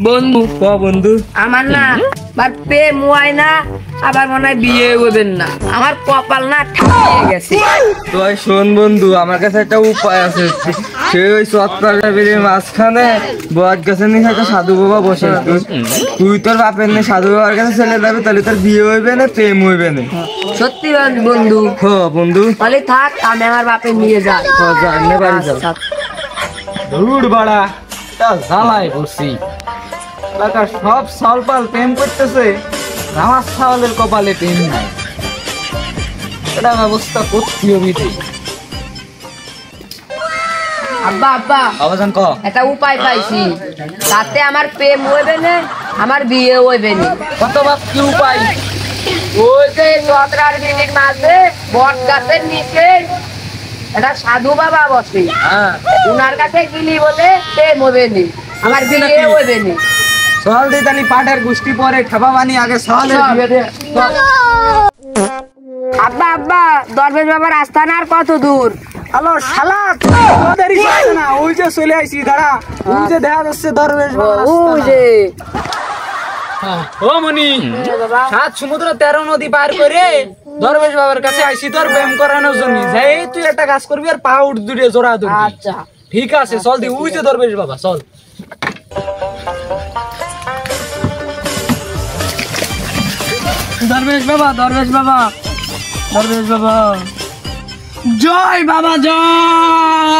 বন্ধু বন্ধু আমার না আর প্রেম হয় না, আবার মনে হয় বিয়ে হবেন না। আমার কপাল না ঠাকিয়ে গেছে। তুই শোন বন্ধু, আমার কাছে একটা উপায় আছে। সে ওই চটপাড়া বেরিয়ে মাঝখানে বট গাছের নিচে একটা সাধু বাবা বসে। তুই তোর বাপের নিয়ে সাধু বাবার কাছে চলে যাবে, তাহলে তোর বিয়ে হইবে না, প্রেম হইবে না। সত্যি বন্ধু? বন্ধু তাহলে থাক, আমি আমার বাপে নিয়ে যাই। আচ্ছা। ধুর বাড়া, জ্বালায় বসি এলাকার সব সালপাল প্রেম করতেছে, আমার সাওয়ালের কপালে প্রেম নাই। এটা ব্যবস্থা করতে হবে। আব্বা আব্বা আবাজান ক একটা উপায় পাইছি, তাতে আমার প্রেম হইবে না, আমার বিয়ে হইবে না। কত বাপ কি উপায়? ওই যে চতরার বিল্ডিং মাঝে বট গাছের নিচে একটা সাধু বাবা বসে, হ্যাঁ, উনার কাছে গিলি বলে প্রেম হবে নি, আমার বিয়ে হইবে নি। সওয়াল দিয়ে তালি পাটের গোষ্ঠী পরে খাবা বানি আগে সওয়ালের বিয়ে দে। আব্বা আব্বা, দরবেশ বাবার আস্থানা আর কত দূর? হ্যালো শালা, তোদেরই কথা না, ওই যে চলে আইছি, দাঁড়া, ওই যে দেখা যাচ্ছে দরবেশ বাবার ওই আস্তানা। যে ও মনি, বাবা, 7 সমুদ্র 13 নদী পার করে দরবেশ বাবার কাছে আইছি তোর প্রেম করানোর জন্য। যাই তুই একটা কাজ করবি আর পা উঠ দূরে জোড়া ধরবি। আচ্ছা ঠিক আছে, চল দি, ওই যে দরবেশ বাবা, চল। দরবেশ বাবা, দরবেশ বাবা, দরবেশ বাবা, জয় বাবা জয়।